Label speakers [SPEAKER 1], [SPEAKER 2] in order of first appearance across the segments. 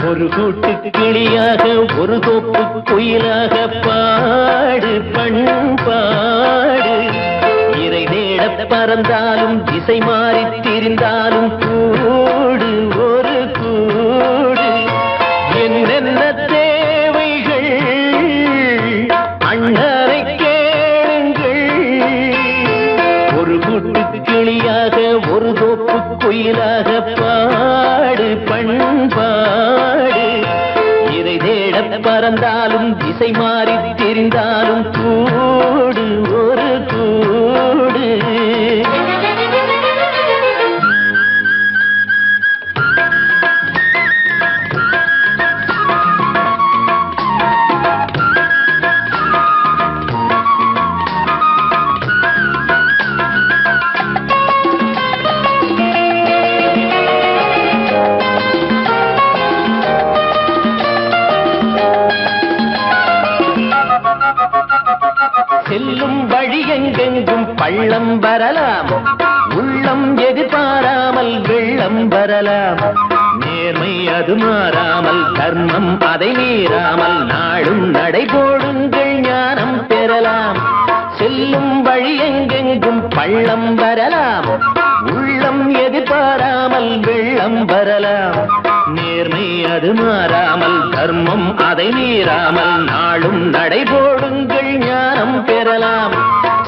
[SPEAKER 1] ஒரு கூட்டு கிளியாக ஒரு தோப்பு குயிலாக பாடு பண்பாடு. இறை தேட பறந்தாலும் திசை மாறி திரிந்தாலும் கூடு ஒரு கூடு. என்னென்ன தேவைகள் அண்ணரை கேளுங்கள். ஒரு கூட்டு கிளியாக ஒரு தோப்பு குயிலாக பாடு பண்பாடு. இறை தேட பறந்தாலும் திசை மாறி தெரிந்தாலும் கூடு ஒரு கூடு. செல்லும் வழி எங்கெங்கும் பள்ளம் வரலாம், உள்ளம் எதிர்பாராமல் வெள்ளம் வரலாம். நேர்மை அது மாறாமல் தர்மம் அதை மீறாமல் நாளும் நடைபோடுங்கள் ஞானம் பெறலாம். செல்லும் வழி எங்கெங்கும் பள்ளம் வரலாம், உள்ளம் எதிர்பாராமல் வெள்ளம் வரலாம். நேர்மை அது மாறாமல் தர்மம் அதை மீறாமல் நாளும் நடைபோடுங்கள் ஞானம் பெறலாம்.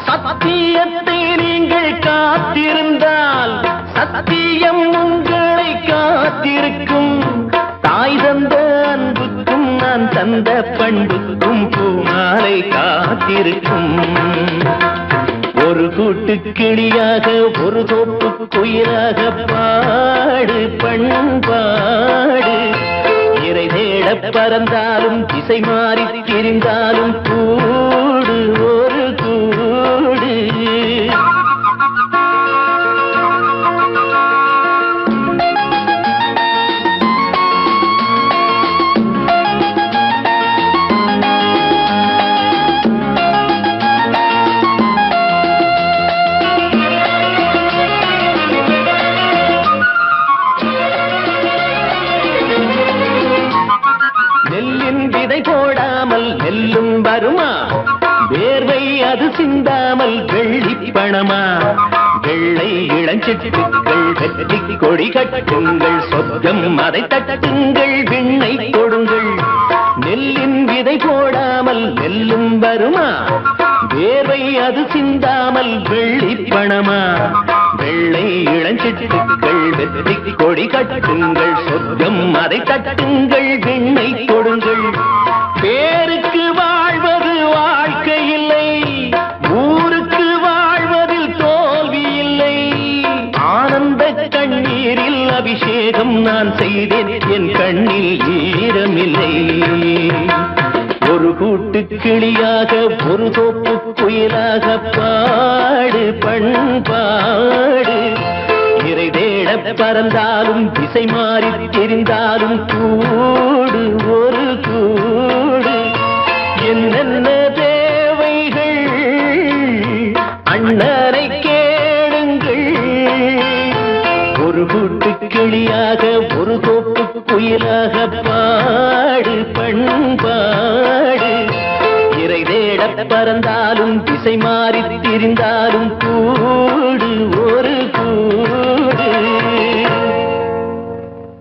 [SPEAKER 1] சத்தியத்தை நீங்கள் காத்திருந்தால் சத்தியம் உங்களை காத்திருக்கும். தாய் தந்த அன்புக்கும் நான் தந்த பண்புக்கும் பூமாலை காத்திருக்கும். ஒரு கூட்டு கிளியாக ஒரு தோப்பு குயிலாக பாடு பண்பாடு. இறை தேட பறந்தாலும் திசை மாறி திரிந்தாலும் கூடு ஒரு கூடு. நெல்லின் விதை போடாமல் நெல்லும் வருமா, வேர்வை அது சிந்தாமல் வெள்ளி பணமா. வெள்ளை இளஞ்சிட்டுக்கள் வெற்றி கொடி கட்டுங்கள், சொர்க்கம் அதை தட்டுங்கள் விண்ணை கொடுங்கள். நெல்லின் விதை போடாமல் நெல்லும் வருமா, வேர்வை அது சிந்தாமல் வெள்ளி பணமா. வெள்ளை இளஞ்சிட்டுக்கள் வெற்றி கொடி கட்டுங்கள், சொர்க்கம் அதை தட்டுங்கள் விண்ணை கொடுங்கள். பேருக்கு வாழ்வது வாழ்க்கை இல்லை, ஊருக்கு வாழ்வதில் தோல்வி இல்லை. ஆனந்த கண்ணீரில் அபிஷேகம் நான் செய்தேன், என் கண்ணில் ஈரமில்லை. ஒரு கூட்டு கிளியாக ஒரு தோப்பு குயிலாக பாடு பண்பாடு. இறை தேட பறந்தாலும் திசை மாறி தெரிந்தாலும் கூடு ஒரு கூடு. என்னென்ன தேவைகள் அண்ணரை கேளுங்கள். ஒரு கூட்டு கிளியாக ஒரு தோப்பு குயிலாக பாடு பண்பாடு. இறை தேட பறந்தாலும் திசை மாறி திரிந்தாலும்